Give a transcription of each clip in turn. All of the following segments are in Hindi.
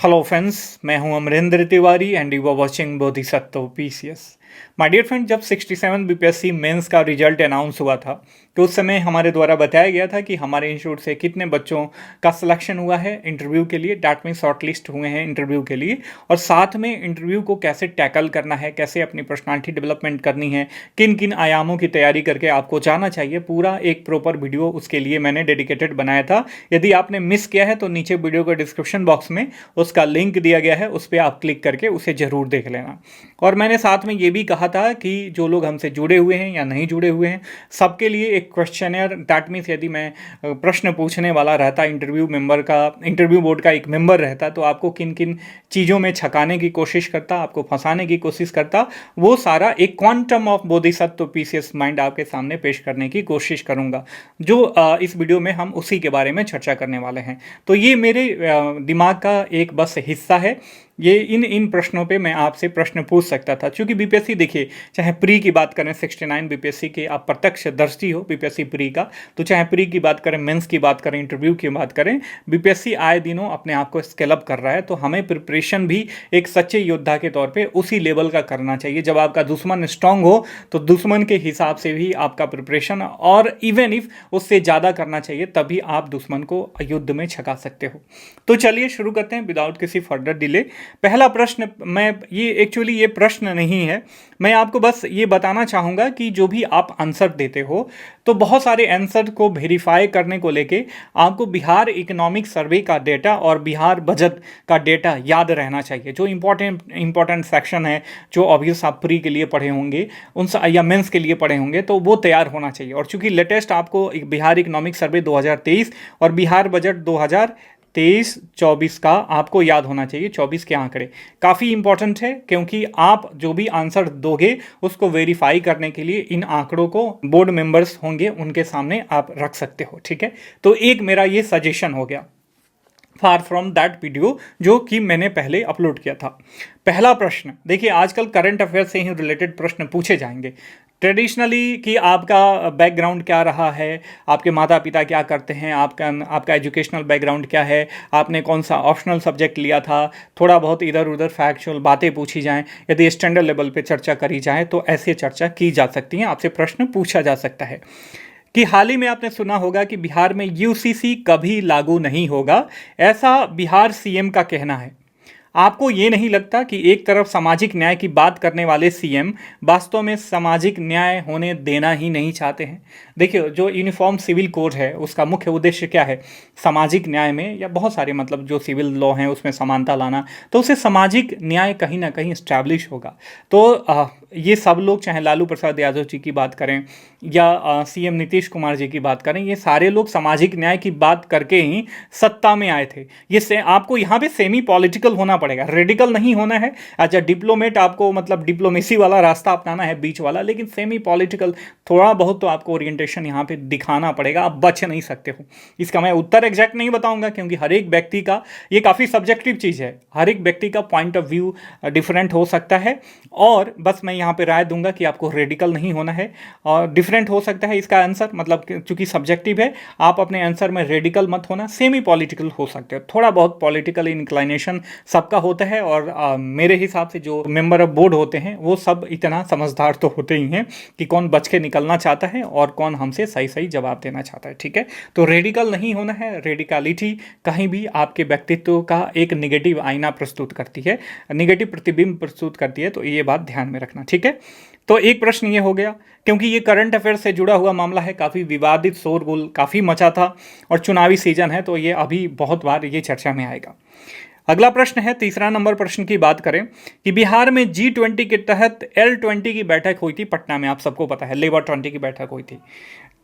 हेलो फ्रेंड्स, मैं हूं Amarinder Tiwari and you are watching Bodhisattva PCS. My dear friend, जब 67 बीपीएससी मेंस का रिजल्ट अनाउंस हुआ था तो उस समय हमारे द्वारा बताया गया था कि हमारे इंस्टीट्यूट से कितने बच्चों का सिलेक्शन हुआ है इंटरव्यू के लिए, डैट मीन शॉर्ट लिस्ट हुए हैं इंटरव्यू के लिए, और साथ में इंटरव्यू को कैसे टैकल करना है, कैसे अपनी पर्सनालिटी डेवलपमेंट करनी है, किन किन आयामों की तैयारी करके आपको जाना चाहिए। पूरा एक प्रॉपर वीडियो उसके लिए मैंने डेडिकेटेड बनाया था। यदि आपने मिस किया है तो नीचे वीडियो के डिस्क्रिप्शन बॉक्स में उसका लिंक दिया गया है, उस पर आप क्लिक करके उसे ज़रूर देख लेना। और मैंने साथ में ये भी कहा था कि जो लोग हमसे जुड़े हुए हैं या नहीं जुड़े हुए हैं सबके लिए एक क्वेश्चनर, दैट मीन्स यदि मैं प्रश्न पूछने वाला रहता, इंटरव्यू बोर्ड का एक मेंबर रहता, तो आपको किन किन चीज़ों में छकाने की कोशिश करता, आपको फंसाने की कोशिश करता, वो सारा एक quantum of Bodhisattva PCS mind आपके सामने पेश करने की कोशिश करूंगा। जो इस वीडियो में हम उसी के बारे में चर्चा करने वाले हैं। तो ये मेरे दिमाग का एक बस हिस्सा है। ये इन प्रश्नों पे मैं आपसे प्रश्न पूछ सकता था, क्योंकि बीपीएससी देखिए, चाहे प्री की बात करें, 69 बीपीएससी के आप प्रत्यक्षदर्शी हो बीपीएससी प्री का, तो चाहे प्री की बात करें, मेंस की बात करें, इंटरव्यू की बात करें, बीपीएससी आए दिनों अपने आप को स्केल अप कर रहा है। तो हमें प्रिपरेशन भी एक सच्चे योद्धा के तौर पे उसी लेवल का करना चाहिए। जब आपका दुश्मन स्ट्रांग हो तो दुश्मन के हिसाब से भी आपका प्रिपरेशन और इवन इफ उससे ज़्यादा करना चाहिए, तभी आप दुश्मन को युद्ध में छका सकते हो। तो चलिए शुरू करते हैं विदाउट किसी फर्दर डिले। पहला प्रश्न, ये प्रश्न नहीं है, मैं आपको बस ये बताना चाहूँगा कि जो भी आप आंसर देते हो तो बहुत सारे आंसर को वेरीफाई करने को लेके आपको बिहार इकोनॉमिक सर्वे का डेटा और बिहार बजट का डेटा याद रहना चाहिए। जो इंपॉर्टेंट सेक्शन है, जो ऑब्वियस आप प्री के लिए पढ़े होंगे या मेंस के लिए पढ़े होंगे, तो वो तैयार होना चाहिए। और चूंकि लेटेस्ट आपको बिहार इकोनॉमिक सर्वे 2023 और बिहार बजट 2023-24 का आपको याद होना चाहिए। 24 के आंकड़े काफ़ी इंपॉर्टेंट है, क्योंकि आप जो भी आंसर दोगे उसको वेरीफाई करने के लिए इन आंकड़ों को बोर्ड मेंबर्स होंगे उनके सामने आप रख सकते हो। ठीक है, तो एक मेरा ये सजेशन हो गया फार फ्रॉम दैट वीडियो जो कि मैंने पहले अपलोड किया था। पहला प्रश्न देखिए, आजकल करंट अफेयर से ही रिलेटेड प्रश्न पूछे जाएंगे ट्रेडिशनली, कि आपका बैकग्राउंड क्या रहा है, आपके माता पिता क्या करते हैं, आपका एजुकेशनल बैकग्राउंड क्या है, आपने कौन सा ऑप्शनल सब्जेक्ट लिया था, थोड़ा बहुत इधर उधर फैक्चुअल बातें पूछी जाएं। यदि स्टैंडर्ड लेवल पे चर्चा करी जाए तो ऐसे चर्चा की जा सकती है, आपसे प्रश्न पूछा जा सकता है। कि हाल ही में आपने सुना होगा कि बिहार में यूसीसी कभी लागू नहीं होगा, ऐसा बिहार सीएम का कहना है। आपको ये नहीं लगता कि एक तरफ सामाजिक न्याय की बात करने वाले सीएम वास्तव में सामाजिक न्याय होने देना ही नहीं चाहते हैं? देखिए, जो यूनिफॉर्म सिविल कोड है उसका मुख्य उद्देश्य क्या है? सामाजिक न्याय में, या बहुत सारे मतलब जो सिविल लॉ हैं उसमें समानता लाना, तो उससे सामाजिक न्याय कहीं ना कहीं स्टैब्लिश होगा। तो ये सब लोग, चाहे लालू प्रसाद यादव जी की बात करें या सीएम नीतीश कुमार जी की बात करें, ये सारे लोग सामाजिक न्याय की बात करके ही सत्ता में आए थे। आपको यहाँ पे सेमी पॉलिटिकल होना पड़ेगा, रेडिकल नहीं होना है। अच्छा, डिप्लोमेट आपको मतलब डिप्लोमेसी वाला रास्ता अपनाना है, बीच वाला, लेकिन सेमी पॉलिटिकल थोड़ा बहुत तो आपको ओरिएंटेशन यहाँ पे दिखाना पड़ेगा, आप बच नहीं सकते हो। इसका मैं उत्तर एग्जैक्ट नहीं बताऊंगा, क्योंकि हर एक व्यक्ति का ये काफ़ी सब्जेक्टिव चीज़ है, हर एक व्यक्ति का पॉइंट ऑफ व्यू डिफरेंट हो सकता है। और बस मैं यहाँ पे राय दूंगा कि आपको रेडिकल नहीं होना है, और डिफरेंट हो सकता है इसका आंसर, मतलब चूंकि सब्जेक्टिव है, आप अपने आंसर में रेडिकल मत होना, सेमी पॉलिटिकल हो सकते हो। थोड़ा बहुत पॉलिटिकल इंक्लाइनेशन सबका होता है, और मेरे हिसाब से जो मेंबर ऑफ बोर्ड होते हैं वो सब इतना समझदार तो होते ही हैं कि कौन बच के निकलना चाहता है और कौन हमसे सही सही जवाब देना चाहता है। ठीक है, तो रेडिकल नहीं होना है। रेडिकलिटी कहीं भी आपके व्यक्तित्व का एक निगेटिव आईना प्रस्तुत करती है, निगेटिव प्रतिबिंब प्रस्तुत करती है, तो ये बात ध्यान में रखना। ठीक है, तो एक प्रश्न ये हो गया, क्योंकि ये करंट अफेयर से जुड़ा हुआ मामला है, काफ़ी विवादित, शोरगुल काफ़ी मचा था, और चुनावी सीजन है, तो ये अभी बहुत बार ये चर्चा में आएगा। अगला प्रश्न है, तीसरा नंबर प्रश्न की बात करें कि बिहार में G20 के तहत L20 की बैठक हुई थी पटना में, आप सबको पता है लेबर 20 की बैठक हुई थी।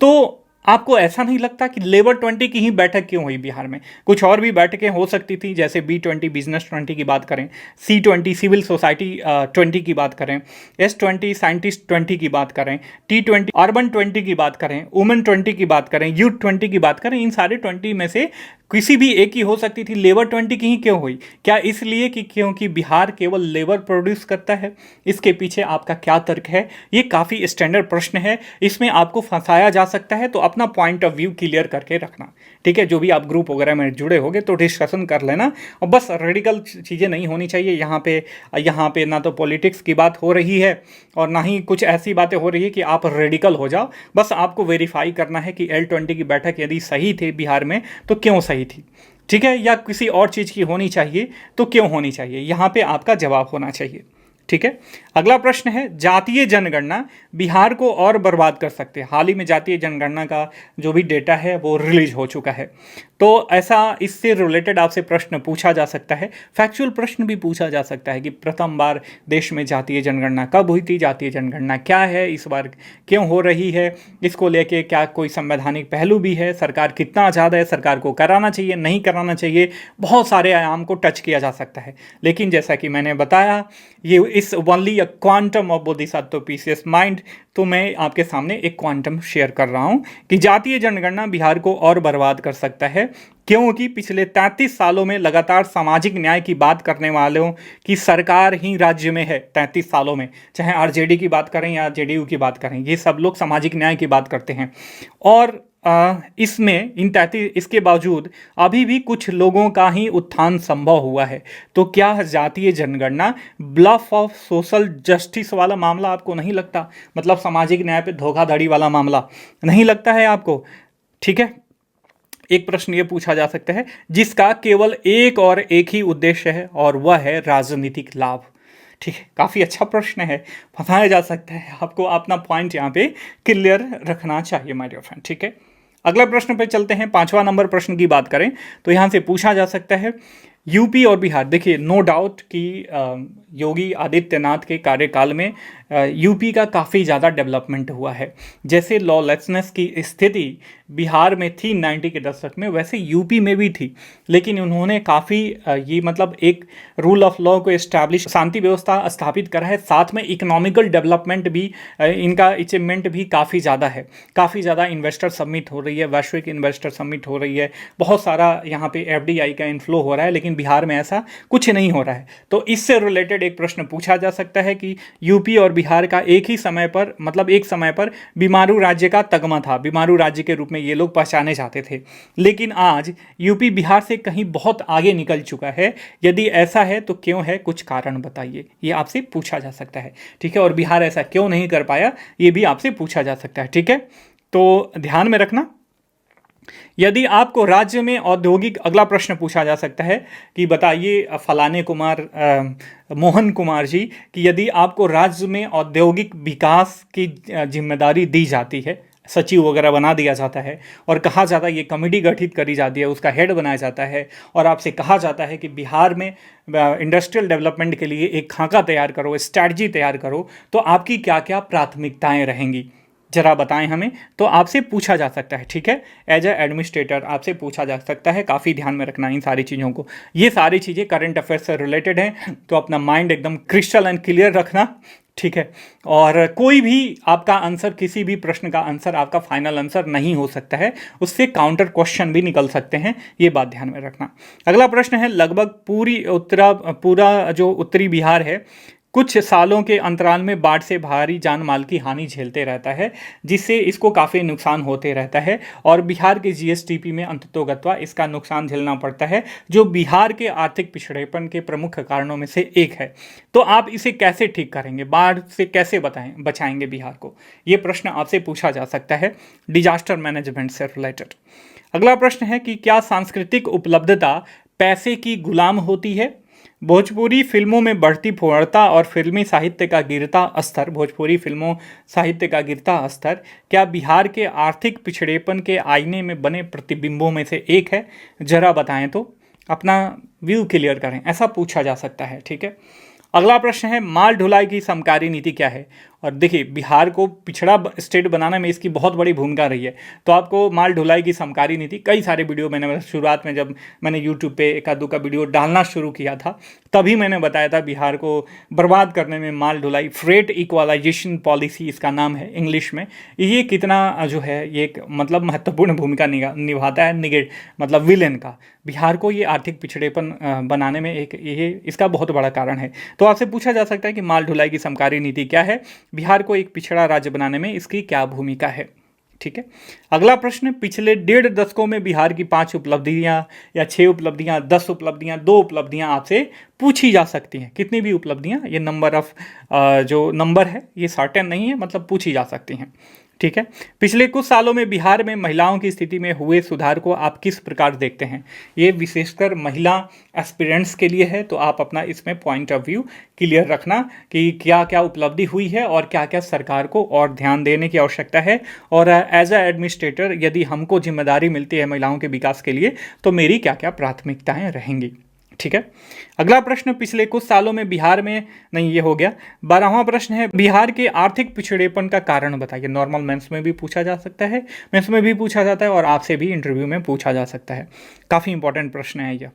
तो आपको ऐसा नहीं लगता कि लेबर 20 की ही बैठक क्यों हुई बिहार में? कुछ और भी बैठकें हो सकती थी, जैसे B20 बिजनेस 20 की बात करें, C20 सिविल सोसाइटी 20 की बात करें, S20 साइंटिस्ट 20 की बात करें, T20 अर्बन 20 की बात करें, वुमेन 20 की बात करें, यूथ 20 की बात करें। इन सारे 20 में से किसी भी एक ही हो सकती थी, लेबर 20 की ही क्यों हुई? क्या इसलिए कि क्योंकि बिहार केवल लेबर प्रोड्यूस करता है? इसके पीछे आपका क्या तर्क है? ये काफ़ी स्टैंडर्ड प्रश्न है, इसमें आपको फंसाया जा सकता है, तो अपना पॉइंट ऑफ व्यू क्लियर करके रखना। ठीक है, जो भी आप ग्रुप वगैरह में जुड़े होगे तो डिस्कशन कर लेना। और बस रेडिकल चीज़ें नहीं होनी चाहिए यहाँ पे ना तो पॉलिटिक्स की बात हो रही है और ना ही कुछ ऐसी बातें हो रही है कि आप रेडिकल हो जाओ। बस आपको वेरीफाई करना है कि L20 की बैठक यदि सही थी बिहार में तो क्यों सही थी, ठीक है, या किसी और चीज़ की होनी चाहिए तो क्यों होनी चाहिए, यहाँ पे आपका जवाब होना चाहिए। ठीक है, अगला प्रश्न है, जातीय जनगणना बिहार को और बर्बाद कर सकते हैं। हाल ही में जातीय जनगणना का जो भी डेटा है वो रिलीज हो चुका है, तो ऐसा इससे रिलेटेड आपसे प्रश्न पूछा जा सकता है, फैक्चुअल प्रश्न भी पूछा जा सकता है कि प्रथम बार देश में जातीय जनगणना कब हुई थी, जातीय जनगणना क्या है, इस बार क्यों हो रही है, इसको लेके क्या कोई संवैधानिक पहलू भी है, सरकार कितना आज़ाद है, सरकार को कराना चाहिए नहीं कराना चाहिए, बहुत सारे आयाम को टच किया जा सकता है। लेकिन जैसा कि मैंने बताया, ये इस only a quantum of Bodhisattva PCS mind, तो मैं आपके सामने एक क्वांटम शेयर कर रहा हूं कि जातीय जनगणना बिहार को और बर्बाद कर सकता है, क्योंकि पिछले 33 सालों में लगातार सामाजिक न्याय की बात करने वालों की सरकार ही राज्य में है। 33 सालों में, चाहे आरजेडी की बात करें या जेडीयू की बात करें, ये सब लोग सामाजिक न्याय की बात करते हैं। और इसमें इसके बावजूद अभी भी कुछ लोगों का ही उत्थान संभव हुआ है। तो क्या जातीय जनगणना ब्लफ ऑफ सोशल जस्टिस वाला मामला आपको नहीं लगता? मतलब सामाजिक न्याय पे धोखाधड़ी वाला मामला नहीं लगता है आपको? ठीक है, एक प्रश्न ये पूछा जा सकता है जिसका केवल एक ही उद्देश्य है और वह है राजनीतिक लाभ। ठीक है, काफ़ी अच्छा प्रश्न है, बताया जा सकता है, आपको अपना पॉइंट यहाँ पे क्लियर रखना चाहिए माय डियर फ्रेंड। ठीक है, अगला प्रश्न पे चलते हैं। 5वां नंबर प्रश्न की बात करें तो यहाँ से पूछा जा सकता है, यूपी और बिहार, देखिए नो डाउट कि योगी आदित्यनाथ के कार्यकाल में यूपी का काफ़ी ज़्यादा डेवलपमेंट हुआ है। जैसे लॉलेसनेस की स्थिति बिहार में थी 90 के दशक में, वैसे यूपी में भी थी, लेकिन उन्होंने काफ़ी ये मतलब एक रूल ऑफ लॉ को इस्टेब्लिश, शांति व्यवस्था स्थापित करा है, साथ में इकोनॉमिकल डेवलपमेंट भी, इनका अचीवमेंट भी काफ़ी ज़्यादा है। काफ़ी ज़्यादा इन्वेस्टर समिट हो रही है, वैश्विक इन्वेस्टर समिट हो रही है, बहुत सारा यहाँ पे FDI का इन्फ्लो हो रहा है, लेकिन बिहार में ऐसा कुछ नहीं हो रहा है। तो इससे रिलेटेड एक प्रश्न पूछा जा सकता है कि यूपी और बिहार का एक समय पर बीमारू राज्य का तगमा था, बीमारू राज्य के रूप में ये लोग पहचाने जाते थे, लेकिन आज यूपी बिहार से कहीं बहुत आगे निकल चुका है। यदि ऐसा है तो क्यों है, कुछ कारण बताइए, ये आपसे पूछा जा सकता है। ठीक है, और बिहार ऐसा क्यों नहीं कर पाया, ये भी आपसे पूछा जा सकता है। ठीक है, तो ध्यान में रखना। यदि आपको राज्य में औद्योगिक, अगला प्रश्न पूछा जा सकता है कि बताइए फलाने कुमार मोहन कुमार जी कि यदि आपको राज्य में औद्योगिक विकास की जिम्मेदारी दी जाती है, सचिव वगैरह बना दिया जाता है और कहा जाता है ये कमेटी गठित करी जाती है, उसका हेड बनाया जाता है और आपसे कहा जाता है कि बिहार में इंडस्ट्रियल डेवलपमेंट के लिए एक खाका तैयार करो, स्ट्रैटेजी तैयार करो, तो आपकी क्या क्या प्राथमिकताएं रहेंगी, जरा बताएं हमें। तो आपसे पूछा जा सकता है। ठीक है, एज ए एडमिनिस्ट्रेटर आपसे पूछा जा सकता है, काफ़ी ध्यान में रखना इन सारी चीज़ों को। ये सारी चीज़ें करंट अफेयर्स से रिलेटेड हैं, तो अपना माइंड एकदम क्रिस्टल एंड क्लियर रखना। ठीक है, और कोई भी आपका आंसर, किसी भी प्रश्न का आंसर आपका फाइनल आंसर नहीं हो सकता है, उससे काउंटर क्वेश्चन भी निकल सकते हैं, ये बात ध्यान में रखना। अगला प्रश्न है, लगभग पूरा जो उत्तरी बिहार है कुछ सालों के अंतराल में बाढ़ से भारी जान माल की हानि झेलते रहता है, जिससे इसको काफ़ी नुकसान होते रहता है और बिहार के GSDP में अंततोगत्वा इसका नुकसान झेलना पड़ता है, जो बिहार के आर्थिक पिछड़ेपन के प्रमुख कारणों में से एक है। तो आप इसे कैसे ठीक करेंगे, बाढ़ से कैसे बचाएंगे बिहार को, ये प्रश्न आपसे पूछा जा सकता है डिजास्टर मैनेजमेंट से रिलेटेड। अगला प्रश्न है कि क्या सांस्कृतिक उपलब्धता पैसे की गुलाम होती है? भोजपुरी फिल्मों में बढ़ती पूर्णता और फिल्मी साहित्य का गिरता स्तर, भोजपुरी फिल्मों साहित्य का गिरता स्तर क्या बिहार के आर्थिक पिछड़ेपन के आईने में बने प्रतिबिंबों में से एक है? जरा बताएं, तो अपना व्यू क्लियर करें, ऐसा पूछा जा सकता है। ठीक है, अगला प्रश्न है, माल ढुलाई की समकारी नीति क्या है? और देखिए बिहार को पिछड़ा स्टेट बनाने में इसकी बहुत बड़ी भूमिका रही है, तो आपको माल ढुलाई की समकारी नीति, कई सारे वीडियो मैंने शुरुआत में जब मैंने यूट्यूब पे एक आधो का वीडियो डालना शुरू किया था तभी मैंने बताया था बिहार को बर्बाद करने में माल ढुलाई, फ्रेट इक्वलाइजेशन पॉलिसी इसका नाम है इंग्लिश में, ये कितना जो है ये एक मतलब महत्वपूर्ण भूमिका निभाता है, मतलब विलेन का, बिहार को ये आर्थिक पिछड़ेपन बनाने में एक ये इसका बहुत बड़ा कारण है। तो आपसे पूछा जा सकता है कि माल ढुलाई की समकारी नीति क्या है, बिहार को एक पिछड़ा राज्य बनाने में इसकी क्या भूमिका है? ठीक है। अगला प्रश्न, पिछले 1.5 दशकों में बिहार की 5 उपलब्धियां या 6 उपलब्धियां, 10 उपलब्धियां, 2 उपलब्धियां आपसे पूछी जा सकती हैं। कितनी भी उपलब्धियां, ये नंबर ऑफ जो नंबर है ये सर्टेन नहीं है, मतलब पूछी जा सकती हैं, ठीक है। पिछले कुछ सालों में बिहार में महिलाओं की स्थिति में हुए सुधार को आप किस प्रकार देखते हैं? ये विशेषकर महिला एस्पिरेंट्स के लिए है, तो आप अपना इसमें पॉइंट ऑफ व्यू क्लियर रखना कि क्या क्या उपलब्धि हुई है और क्या क्या सरकार को और ध्यान देने की आवश्यकता है। और एज अ एडमिनिस्ट्रेटर यदि हमको जिम्मेदारी मिलती है महिलाओं के विकास के लिए, तो मेरी क्या क्या प्राथमिकताएं रहेंगी, ठीक है। अगला प्रश्न, पिछले कुछ सालों में बिहार में, नहीं ये हो गया। 12वां प्रश्न है, बिहार के आर्थिक पिछड़ेपन का कारण बताइए। नॉर्मल मेंस में भी पूछा जा सकता है, मेंस में भी पूछा जाता है और आपसे भी इंटरव्यू में पूछा जा सकता है। काफ़ी इंपॉर्टेंट प्रश्न है यह।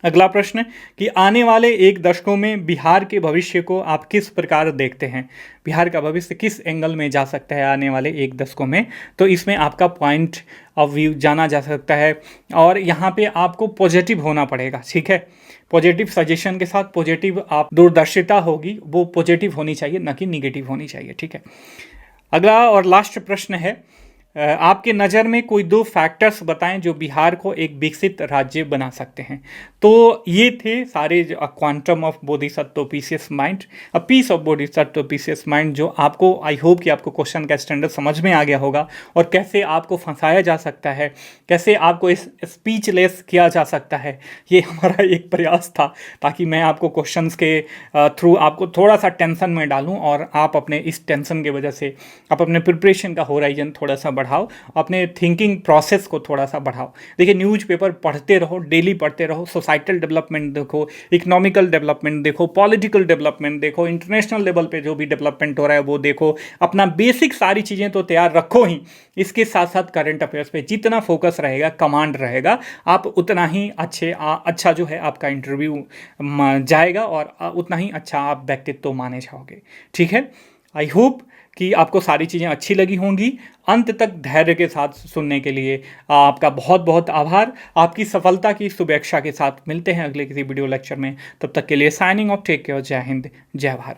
अगला प्रश्न, कि आने वाले 1 दशकों में बिहार के भविष्य को आप किस प्रकार देखते हैं? बिहार का भविष्य किस एंगल में जा सकता है आने वाले 1 दशकों में? तो इसमें आपका पॉइंट ऑफ व्यू जाना जा सकता है और यहाँ पे आपको पॉजिटिव होना पड़ेगा, ठीक है। पॉजिटिव सजेशन के साथ पॉजिटिव आप दूरदर्शिता होगी, वो पॉजिटिव होनी चाहिए, न कि निगेटिव होनी चाहिए, ठीक है। अगला और लास्ट प्रश्न है, आपके नज़र में कोई 2 फैक्टर्स बताएं जो बिहार को एक विकसित राज्य बना सकते हैं। तो ये थे सारे quantum of Bodhisattva precious mind, a piece of Bodhisattva precious mind, जो आपको, आई होप कि आपको क्वेश्चन का स्टैंडर्ड समझ में आ गया होगा और कैसे आपको फंसाया जा सकता है, कैसे आपको इस स्पीचलेस किया जा सकता है। ये हमारा एक प्रयास था ताकि मैं आपको क्वेश्चंस के थ्रू आपको थोड़ा सा टेंशन में डालूं और आप अपने इस टेंशन की वजह से आप अपने प्रिपरेशन का होराइजन थोड़ा सा बढ़ाओ, अपने थिंकिंग प्रोसेस को थोड़ा सा बढ़ाओ। देखिए, न्यूज़पेपर पढ़ते रहो, डेली पढ़ते रहो, सोसाइटल डेवलपमेंट देखो, इकोनॉमिकल डेवलपमेंट देखो, पॉलिटिकल डेवलपमेंट देखो, इंटरनेशनल लेवल पे जो भी डेवलपमेंट हो रहा है वो देखो। अपना बेसिक सारी चीज़ें तो तैयार रखो ही, इसके साथ साथ करंट अफेयर्स पे जितना फोकस रहेगा, कमांड रहेगा, आप उतना ही अच्छा जो है आपका इंटरव्यू जाएगा और उतना ही अच्छा आप व्यक्तित्व माने जाओगे, ठीक है। आई होप कि आपको सारी चीज़ें अच्छी लगी होंगी। अंत तक धैर्य के साथ सुनने के लिए आपका बहुत बहुत आभार। आपकी सफलता की शुभेच्छा के साथ मिलते हैं अगले किसी वीडियो लेक्चर में। तब तक के लिए साइनिंग ऑफ, टेक केयर, जय हिंद, जय भारत।